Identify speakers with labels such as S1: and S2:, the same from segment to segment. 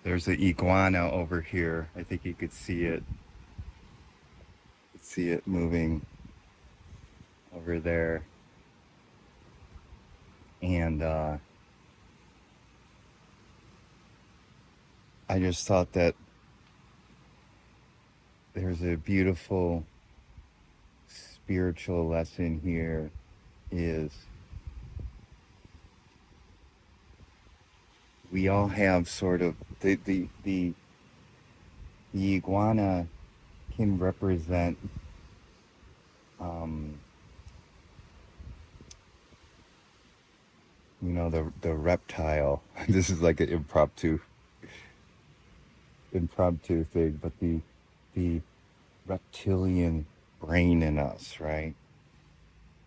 S1: There's an iguana over here. I think you could see it. See it moving over there. And I just thought that there's a beautiful spiritual lesson here is we all have sort of the iguana can represent um, the reptile. This is like an impromptu thing, but the reptilian brain in us, right?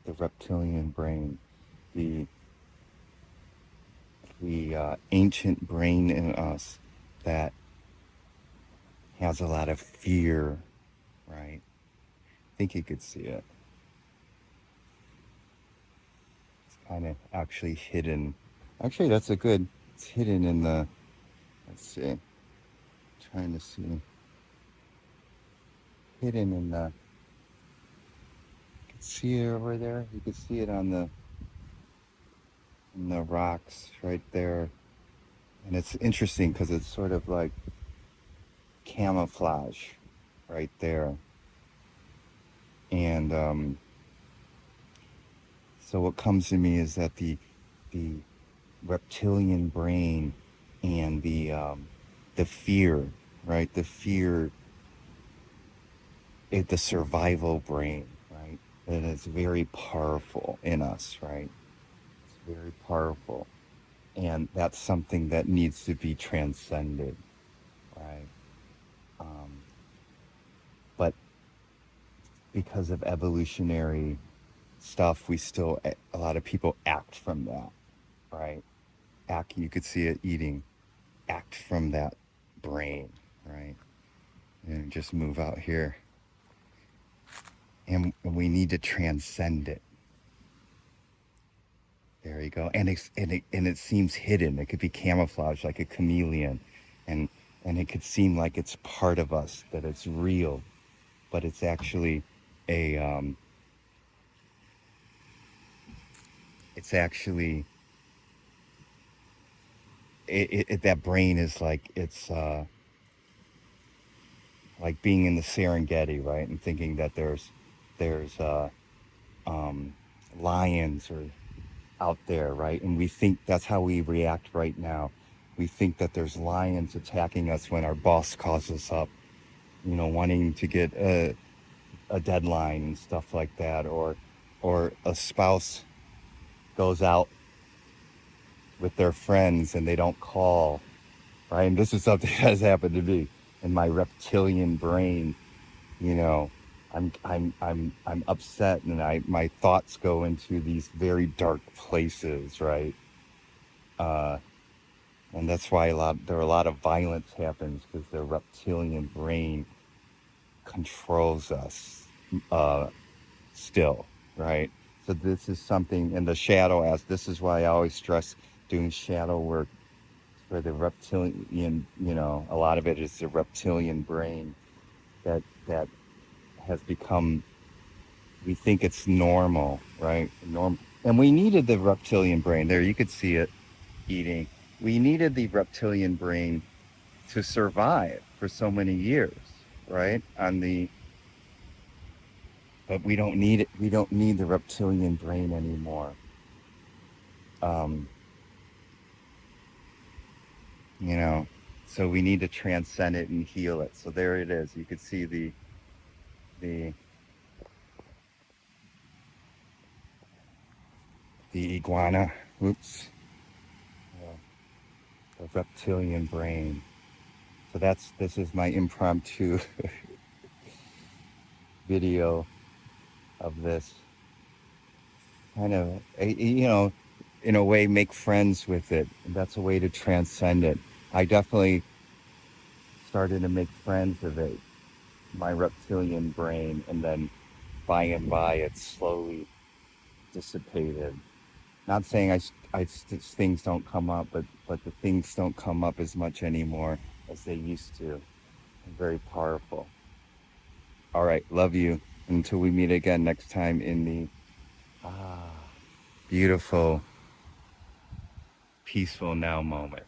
S1: The reptilian brain, the ancient brain in us that has a lot of fear, right? I think you could see it. It's kind of actually hidden. Actually, it's hidden in the, let's see, trying to see, hidden in the, you can see it over there. You can see it in the rocks right there. And it's interesting because it's sort of like camouflage right there. And so what comes to me is that the reptilian brain and the fear, right? The fear, the survival brain, right? That is very powerful in us, right? It's very powerful, and that's something that needs to be transcended, right? Um, but because of evolutionary stuff, a lot of people act from that, right? You could see it eating, act from that brain, right? And just move out here. And we need to transcend it. There you go. And it seems hidden. It could be camouflaged like a chameleon. And and it could seem like it's part of us, that it's real, but it's actually a it's actually that brain is like being in the Serengeti, right? And thinking that there's um, lions or out there, right? And we think that's how we react right now. We think that there's lions attacking us when our boss calls us up, wanting to get a deadline and stuff like that, or a spouse goes out with their friends and they don't call, right? And this is something that has happened to me in my reptilian brain. You know, I'm upset, and my thoughts go into these very dark places, right? Uh, and that's why there are a lot of violence happens because the reptilian brain controls us uh, still, right? So this is something in the shadow. As this is why I always stress doing shadow work for the reptilian. A lot of it is the reptilian brain that has become. We think it's normal, right? And we needed the reptilian brain. There, you could see it eating. We needed the reptilian brain to survive for so many years, right? But we don't need it. We don't need the reptilian brain anymore. Um, you know, so we need to transcend it and heal it. So there it is. You could see the the iguana. Oops, uh, the reptilian brain. So this is my impromptu video of this kind of, in a way, make friends with it. And that's a way to transcend it. I definitely started to make friends of it, my reptilian brain, and then by and by it slowly dissipated. Not saying things don't come up, but the things don't come up as much anymore as they used to. Very powerful. All right, love you. Until we meet again next time in the beautiful, peaceful now moment.